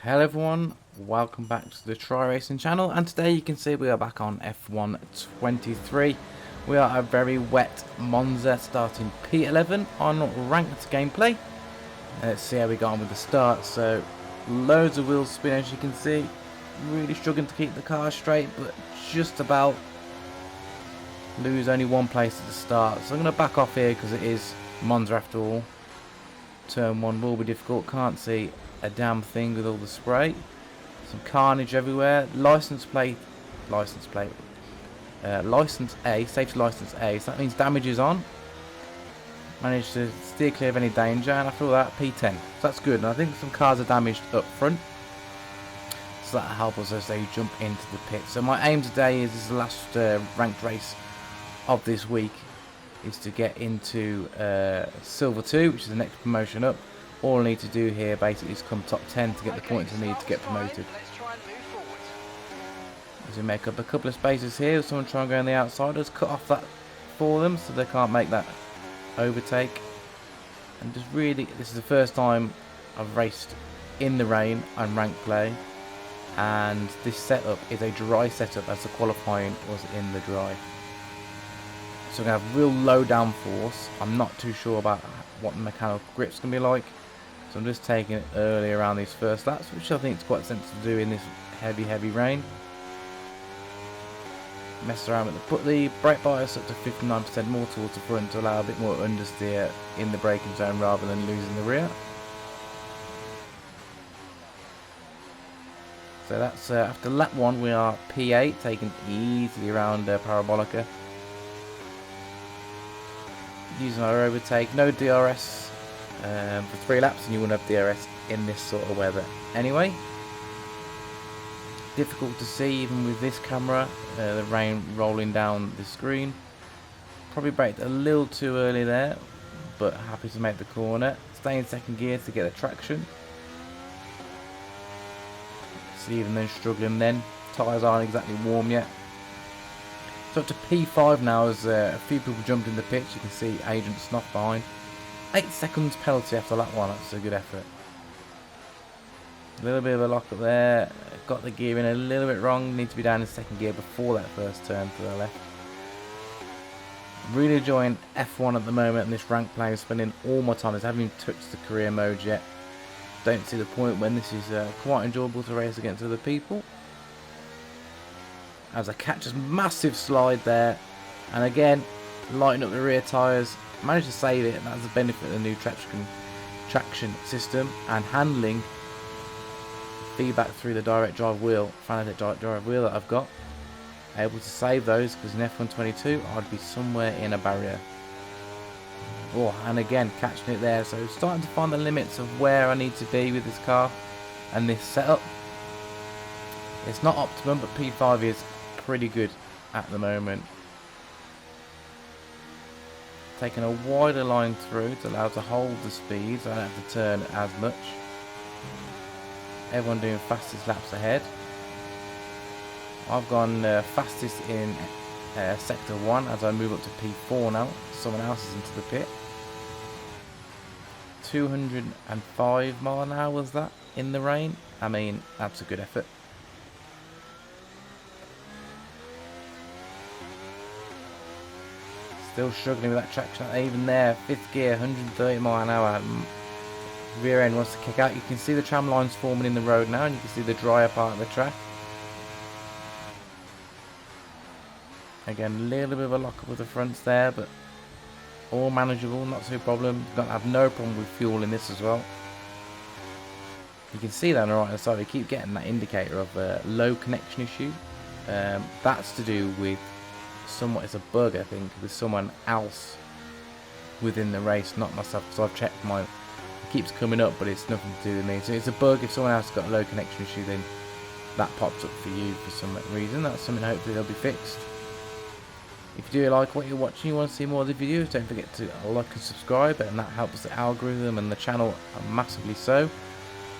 Hello everyone, welcome back to the Try Racing channel, and today you can see we are back on F1 23. We are a very wet Monza starting P11 on ranked gameplay. Let's see how we got on with the start. So loads of wheel spin, as you can see, really struggling to keep the car straight, but just about. Lose only one place at the start, so I'm going to back off here because it is Monza after all. Turn 1 will be difficult, can't see a damn thing with all the spray. Some carnage everywhere. License A, safety license A, so that means damage is on. Managed to steer clear of any danger, and after all that, P10. So that's good, and I think some cars are damaged up front, so that'll help us as they jump into the pit. So my aim today is the last ranked race of this week, is to get into Silver 2, which is the next promotion up. All I need to do here basically is come top 10 to get the points I need to get promoted. As we make up a couple of spaces here, someone try and go on the outside, let's cut off that for them so they can't make that overtake. And just really, this is the first time I've raced in the rain on ranked play, and this setup is a dry setup as the qualifying was in the dry. So we're going to have real low downforce. I'm not too sure about what the mechanical grip's going to be like, so I'm just taking it early around these first laps, which I think is quite sensible to do in this heavy rain. Mess around with put the brake bias up to 59% more towards the front to allow a bit more understeer in the braking zone rather than losing the rear. So that's after lap 1 we are P8, taking easily around Parabolica. Using our overtake, no DRS for 3 laps, and you wouldn't have DRS in this sort of weather anyway. Difficult to see even with this camera, the rain rolling down the screen. Probably braked a little too early there, but happy to make the corner. Stay in second gear to get the traction. See, even then struggling then. Tyres aren't exactly warm yet. So up to P5 now, as a few people jumped in the pits. You can see Agent Snuff behind. 8 seconds penalty after lap 1, that's a good effort. A little bit of a lock up there. Got the gearing a little bit wrong. Need to be down in second gear before that first turn to the left. Really enjoying F1 at the moment, and this rank play is spending all my time. I haven't even touched the career mode yet. Don't see the point when this is quite enjoyable to race against other people. As I catch a massive slide there, and again lighten up the rear tyres, managed to save it, and that's the benefit of the new traction system and handling feedback through the direct drive wheel, Fanatec direct drive wheel that I've got. Able to save those, because in F1 22 I'd be somewhere in a barrier. Oh, and again catching it there, so starting to find the limits of where I need to be with this car and this setup. It's not optimum, but P5 is pretty good at the moment. Taking a wider line through to allow to hold the speed, so I don't have to turn as much. Everyone doing fastest laps ahead. I've gone fastest in sector 1 as I move up to P4 now. Someone else is into the pit. 205 mile an hour was that in the rain. I mean, that's a good effort. Still struggling with that traction, even there, 5th gear, 130 mile an hour. Rear end wants to kick out. You can see the tram lines forming in the road now, and you can see the drier part of the track. Again, a little bit of a lock up with the fronts there, but all manageable, not so problem. Got to have no problem with fuel in this as well. You can see that on the right hand side, we keep getting that indicator of a low connection issue. That's to do with somewhat, it's a bug I think, with someone else within the race, not myself, because I've checked mine. It keeps coming up, but it's nothing to do with me. So it's a bug. If someone else has got a low connection issue, then that pops up for you for some reason. That's something hopefully they'll be fixed. If you do like what you're watching, you want to see more of the videos, don't forget to like and subscribe, and that helps the algorithm and the channel massively so.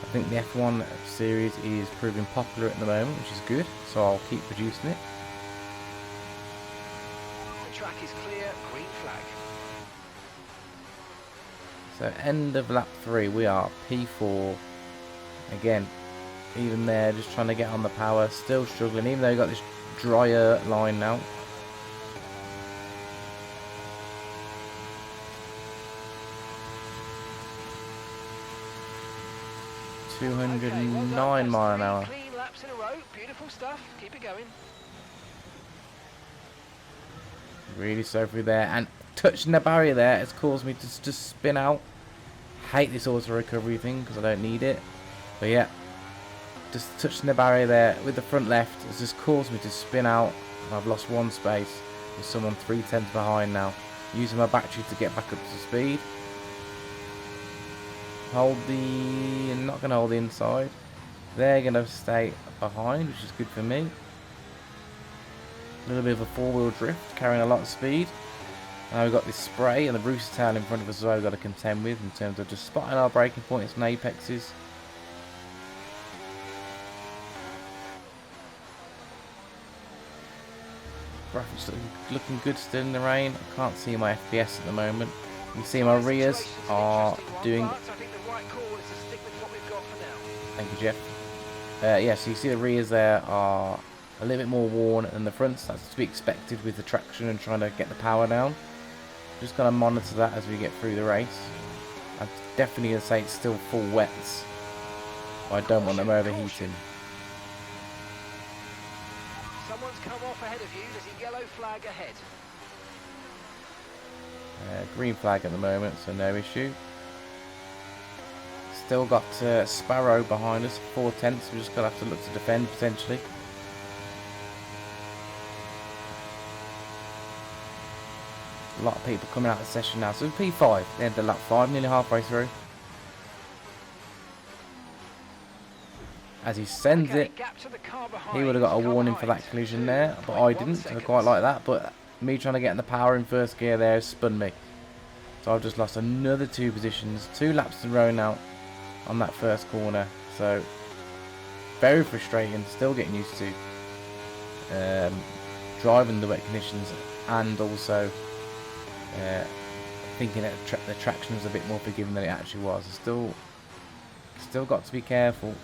I think the F1 series is proving popular at the moment, which is good, so I'll keep producing it. The track is clear, green flag. So end of lap 3, we are P4. Again, even there, just trying to get on the power, still struggling, even though you got this drier line now. Okay, 209 mile an hour. Clean laps in a row. Beautiful stuff. Keep it going. Really slow through there, and touching the barrier there has caused me to just spin out. Hate this auto recovery thing because I don't need it, but yeah, just touching the barrier there with the front left has just caused me to spin out, and I've lost one space with someone 3/10 behind now. Using my battery to get back up to speed. Not going to hold the inside. They're going to stay behind, which is good for me. A little bit of a four-wheel drift, carrying a lot of speed. Now we've got this spray and the rooster tail in front of us as well we've got to contend with in terms of just spotting our braking points and apexes. Graphics looking good still in the rain. I can't see my FPS at the moment. You see my rears are doing... Thank you, Jeff. Yeah, so you see the rears there are a little bit more worn than the fronts. That's to be expected with the traction and trying to get the power down. Just going to monitor that as we get through the race. I'm definitely going to say it's still full wets. I don't want them overheating. Someone's come off ahead of you. There's a yellow flag ahead. Green flag at the moment, so no issue. Still got Sparrow behind us, 4/10. We're just going to have to look to defend potentially. A lot of people coming out of the session now. So P5, they ended lap 5, nearly halfway through. As he sends it, he would have got a warning for that collision there, but I didn't, so I quite like that. But me trying to get in the power in first gear there has spun me. So I've just lost another 2 positions, 2 laps in a row now on that first corner. So very frustrating, still getting used to driving the wet conditions, and also thinking that the traction was a bit more forgiving than it actually was. Still got to be careful.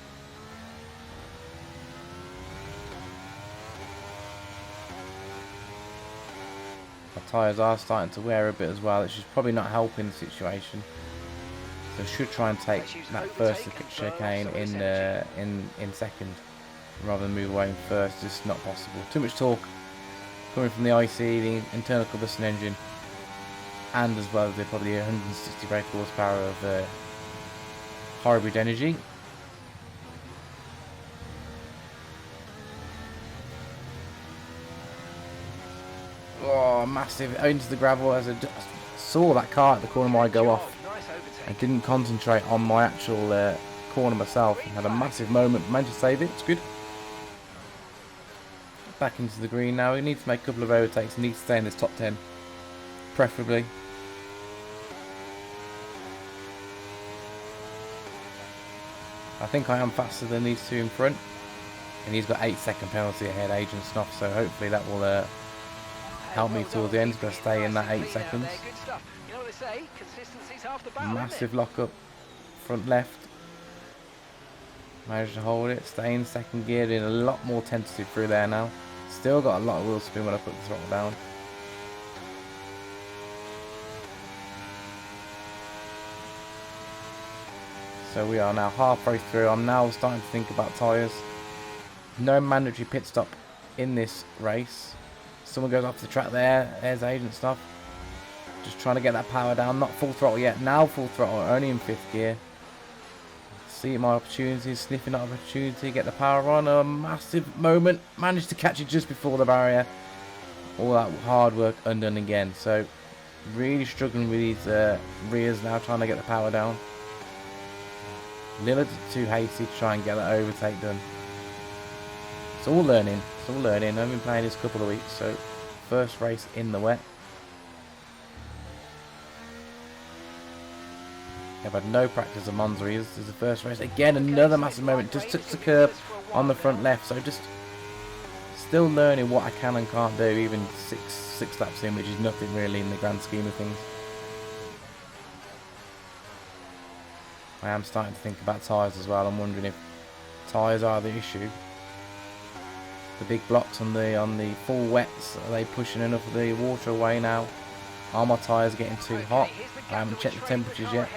My tyres are starting to wear a bit as well, which is probably not helping the situation. So I should try and take that first chicane in second, rather than move away in first. Just not possible. Too much torque coming from the IC, the internal combustion engine, and as well as probably 160 brake horsepower of hybrid energy. Oh, massive into the gravel as I just saw that car at the corner of my eye go off and didn't concentrate on my actual corner myself. Had a massive moment, managed to save it. It's good. Back into the green now. We need to make a couple of overtakes. Need to stay in this top 10, preferably. I think I am faster than these 2 in front, and he's got 8-second penalty ahead, Agent Snuff. So hopefully that will help me towards the end. He's going to stay in that 8 seconds. Massive lock up front left. Managed to hold it, stay in second gear, doing a lot more tentative through there now. Still got a lot of wheel spin when I put the throttle down. So we are now halfway through. I'm now starting to think about tyres. No mandatory pit stop in this race. Someone goes off the track there. There's Agent Stuff. Just trying to get that power down. Not full throttle yet. Now full throttle. Only in 5th gear. See my opportunities. Sniffing that opportunity. Get the power on. A massive moment. Managed to catch it just before the barrier. All that hard work undone again. So really struggling with these rears now. Trying to get the power down. A little too hasty to try and get that overtake done. It's all learning. It's all learning. I've been playing this a couple of weeks, so first race in the wet. I've had no practice of MONZA. This is the first race. Again, another massive moment. Just took the curb on the front left, so just still learning what I can and can't do, even six laps in, which is nothing really in the grand scheme of things. I am starting to think about tyres as well. I'm wondering if tyres are the issue. The big blocks on the full wets, are they pushing enough of the water away now? Are my tyres getting too hot? I haven't checked the temperatures yet.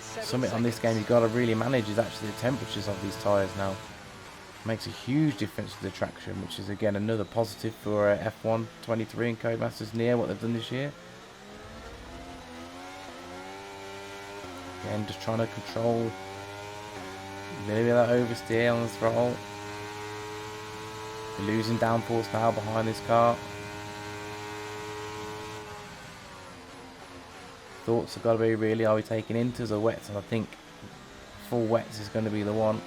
Something on this game you've got to really manage is actually the temperatures of these tyres now. Makes a huge difference to the traction, which is again another positive for F1 23 and Codemasters near what they've done this year. Again, just trying to control a little bit of that oversteer on the throttle. We're losing downforce now behind this car. Thoughts have got to be really, are we taking inters or wets? And I think full wets is going to be the one.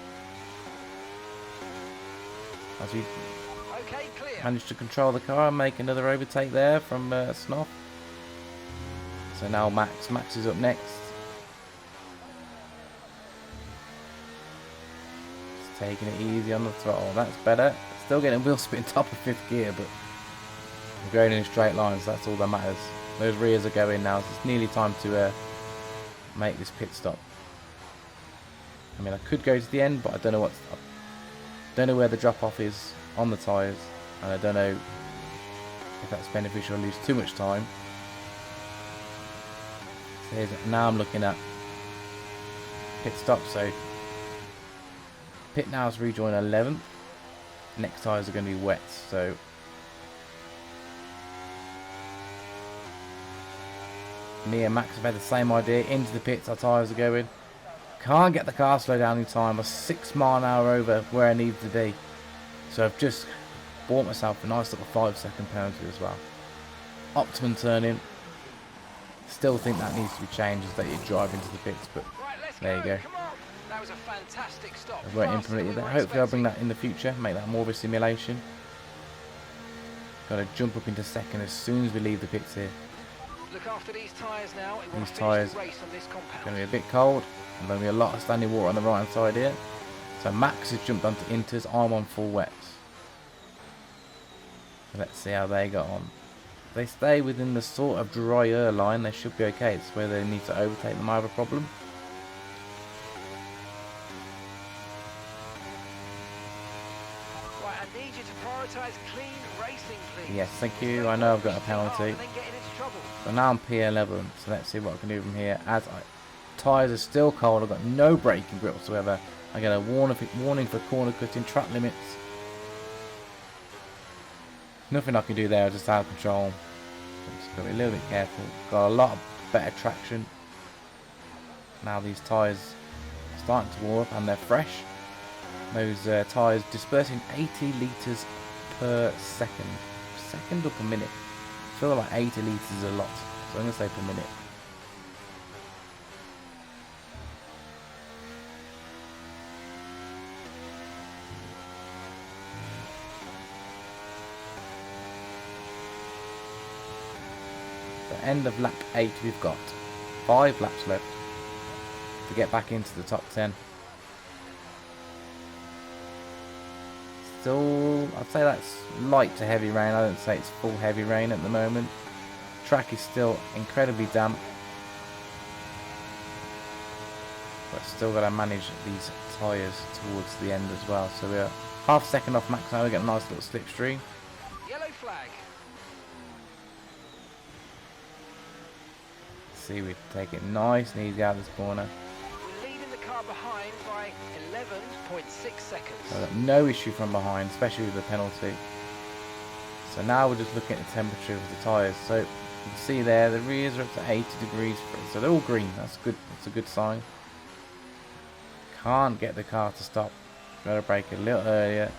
As we manage to control the car and make another overtake there from Snoff. So now Max is up next. Just taking it easy on the throttle, that's better. Still getting wheel spin top of 5th gear, but we're going in straight lines, that's all that matters. Those rears are going now, so it's nearly time to make this pit stop. I mean, I could go to the end, but I don't know where the drop off is on the tyres, and I don't know if that's beneficial. I lose too much time. So now I'm looking at pit stop. So pit now is rejoin 11th. Next tyres are going to be wet. So me and Max have had the same idea. Into the pits, our tyres are going. Can't get the car slow down in time. I'm 6 miles an hour over where I need to be. So I've just bought myself a nice little 5-second penalty as well. Optimum turning. Still think that needs to be changed as that you drive into the pits, but there you go. That was a fantastic stop. I won't implement it there. Hopefully I'll bring that in the future, make that more of a simulation. Got to jump up into second as soon as we leave the pits here. Look after these tyres now. These tyres are going to be a bit cold. And there'll be a lot of standing water on the right hand side here. So Max has jumped onto inters. I'm on full wets. So let's see how they got on. If they stay within the sort of drier line, they should be okay. It's where they need to overtake them I have a problem. Right, I need you to prioritise clean racing, please. Yes, thank you. I know I've got a penalty. So now I'm P11. So let's see what I can do from here. Tyres are still cold. I've got no braking grip whatsoever. I get a warning for corner cutting, track limits. Nothing I can do there, just out of control. Just got to be a little bit careful. Got a lot of better traction. Now these tyres are starting to warm up and they're fresh. Those tyres dispersing 80 litres per second. Second or per minute? I feel like 80 litres is a lot. So I'm going to say per minute. End of lap 8 we've got 5 laps left to get back into the top 10. Still, I'd say that's light to heavy rain. I don't say it's full heavy rain at the moment. Track is still incredibly damp, but still got to manage these tyres towards the end as well. So we're half a second off Max now. We get a nice little slipstream. Yellow flag. See, we take it nice and easy out of this corner. We're leading the car behind by 11.6 seconds. So I've got no issue from behind, especially with the penalty. So now we're just looking at the temperature of the tyres. So you can see there, the rears are up to 80 degrees. So they're all green. That's good. That's a good sign. Can't get the car to stop. Got to brake a little earlier.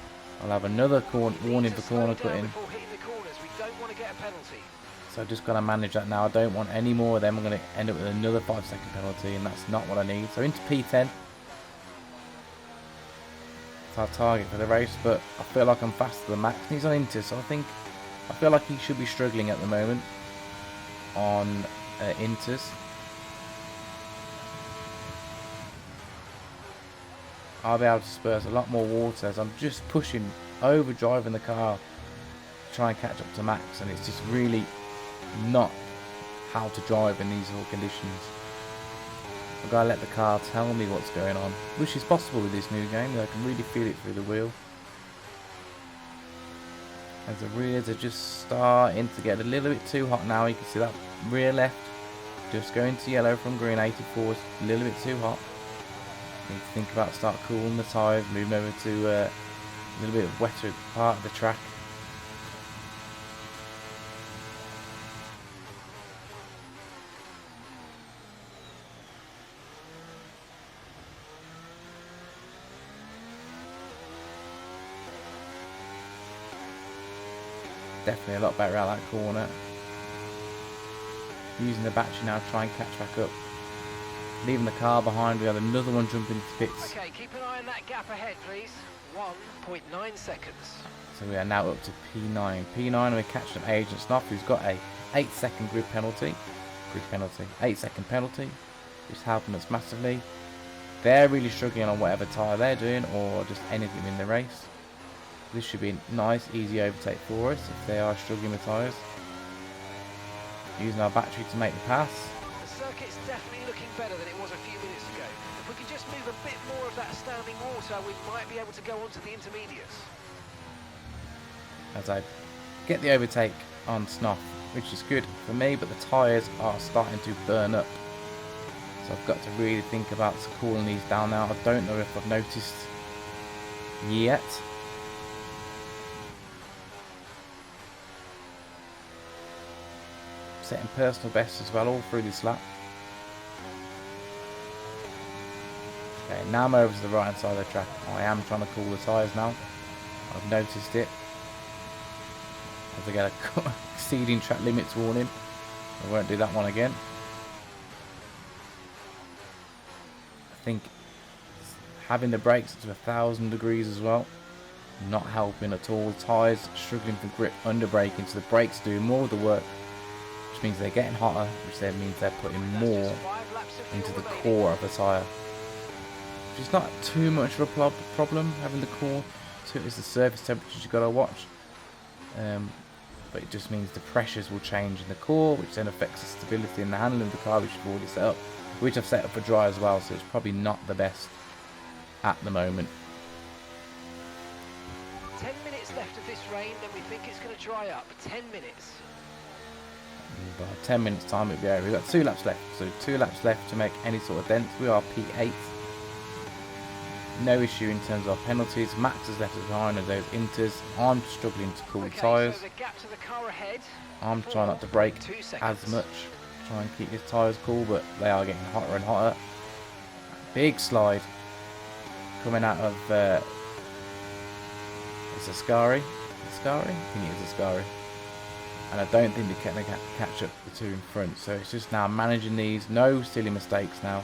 I'll have another warning for corner cutting. Before hitting the corners, we don't want to get a penalty. So I've just got to manage that now. I don't want any more of them. I'm going to end up with another 5-second penalty, and that's not what I need. So into P10. It's our target for the race, but I feel like I'm faster than Max. He's on Inter, so I feel like he should be struggling at the moment on Inters. I'll be able to disperse a lot more water as I'm just pushing, overdriving the car to try and catch up to Max, and it's just really not how to drive in these sort of conditions. I've got to let the car tell me what's going on, which is possible with this new game. I can really feel it through the wheel. As the rears are just starting to get a little bit too hot now. You can see that rear left just going to yellow from green. 84 is a little bit too hot. Need to think about start cooling the tyres, moving over to a little bit wetter part of the track. Definitely a lot better out that corner. Using the battery now to try and catch back up. Leaving the car behind, we have another one jumping into pits. Okay, keep an eye on that gap ahead, please. 1.9 seconds. So we are now up to P9. P9, we're catching up Agent Snuff, who's got a 8-second grid penalty. 8-second penalty, which is helping us massively. They're really struggling on whatever tyre they're doing, or just anything in the race. This should be a nice, easy overtake for us if they are struggling with tyres. Using our battery to make the pass. The circuit's definitely looking better than it was a few minutes ago. If we could just move a bit more of that standing water, we might be able to go on to the intermediates. As I get the overtake on Snuff, which is good for me, but the tyres are starting to burn up. So I've got to really think about cooling these down now. I don't know if I've noticed yet. Setting personal bests as well all through this lap. Okay, now I'm over to the right hand side of the track. I am trying to cool the tyres now. I've noticed it. As I get a exceeding track limits warning. I won't do that one again. I think having the brakes to 1,000 degrees as well, not helping at all. Tyres struggling for grip under braking, so the brakes doing more of the work, which means they're getting hotter, which then means they're putting more into the core of the tyre. Which is not too much of a problem, having the core. So it's the surface temperatures you've got to watch. But it just means the pressures will change in the core, which then affects the stability and the handling of the car, which I've already set up. Which I've set up for dry as well, so it's probably not the best at the moment. 10 minutes left of this rain, then we think it's going to dry up. 10 minutes. In about 10 minutes time it'll be over. We've got 2 laps left, so 2 laps left to make any sort of dent. We are P8. No issue in terms of penalties. Max has left us behind as those inters. I'm struggling to cool tyres. So the gap to the car ahead, I'm trying not to brake 2 seconds. as much. Try and keep these tyres cool, but they are getting hotter and hotter. Big slide coming out of it's a Ascari. I think it is Ascari. And I don't think they can catch up the two in front. So it's just now managing these. No silly mistakes now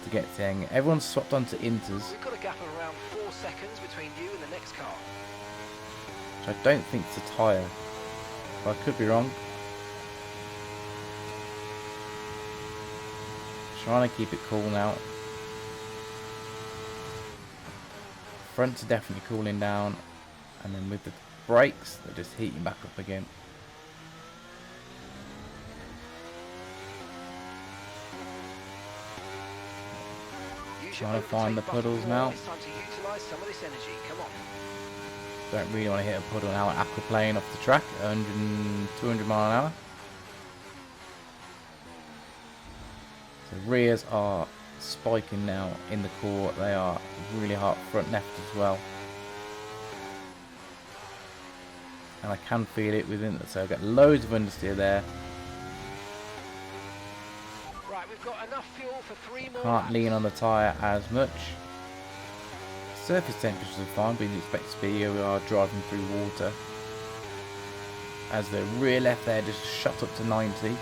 to get thing. Everyone's swapped onto inters. We've got a gap of around 4 seconds between you and the next car. Which I don't think it's a tyre. But I could be wrong. Trying to keep it cool now. Fronts are definitely cooling down. And then with the brakes, they're just heating back up again. Trying to find the puddles now. It's time to utilise some of this energy. Come on. Don't really want to hit a puddle now after playing off the track at 100, 200 mile an hour. The rears are spiking now in the core. They are really hot front left as well. And I can feel it within, so I've got loads of understeer there. Right, we've got enough fuel for 3 more Can't laps. lean on the tyre as much. Surface temperatures are fine, but you expect to be here. We are driving through water. As the rear left there just shot up to 90.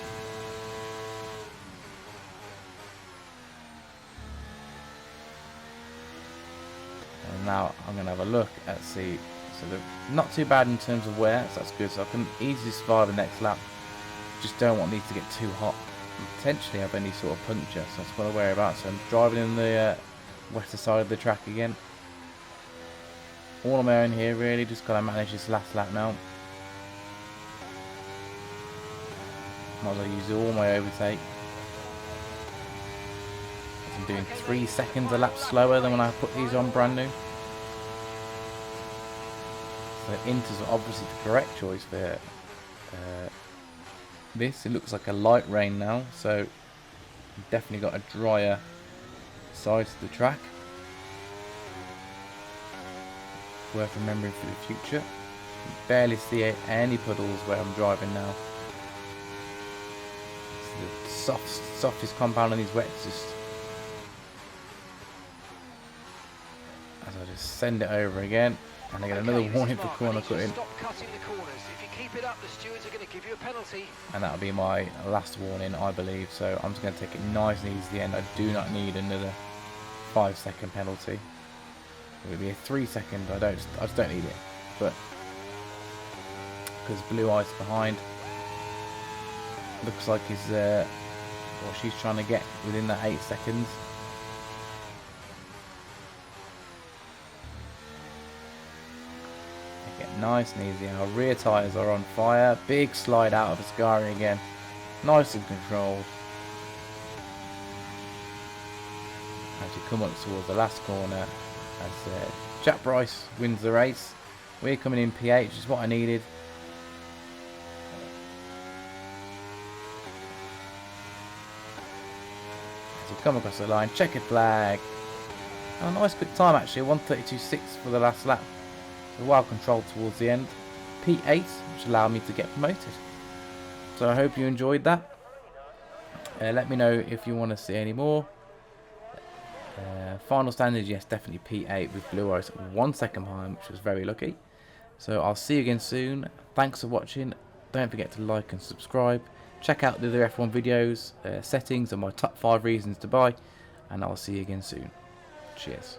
And now I'm going to have a look at see. So they're not too bad in terms of wear, so that's good. So I can easily survive the next lap. Just don't want these to get too hot. Potentially have any sort of puncture, so that's what I worry about. So I'm driving in the wetter side of the track again. All on my own here, really. Just got to manage this last lap now. Might as well use all my overtake. I'm doing 3 seconds a lap slower than when I put these on brand new. So Inter's obviously the correct choice for this. It looks like a light rain now, so definitely got a drier side to the track. Worth remembering for the future. You barely see any puddles where I'm driving now. It's the softest compound on these wets. Just as I just send it over again, and I get another warning for corner cutting. Stop cutting the corners. If you keep it up, the stewards are going to give you a penalty. And that'll be my last warning, I believe. So I'm just going to take it nice and easy at the end. I do not need another 5-second penalty. It would be a 3-second. I just don't need it. But because blue ice behind, looks like he's or she's trying to get within that 8 seconds. Take it nice and easy. Our rear tyres are on fire. Big slide out of Ascari again. Nice and controlled. As you come up towards the last corner, as Jack Bryce wins the race. We're coming in P8, which is what I needed. As you come across the line, checkered flag. Oh, nice quick time actually, 1:32.6 for the last lap. So well controlled towards the end. P8, which allowed me to get promoted. So I hope you enjoyed that. Let me know if you want to see any more. Final standard, yes, definitely P8 with blue ice 1 second behind, which was very lucky. So I'll see you again soon. Thanks for watching. Don't forget to like and subscribe. Check out the other F1 videos, settings, and my top 5 reasons to buy. And I'll see you again soon. Cheers.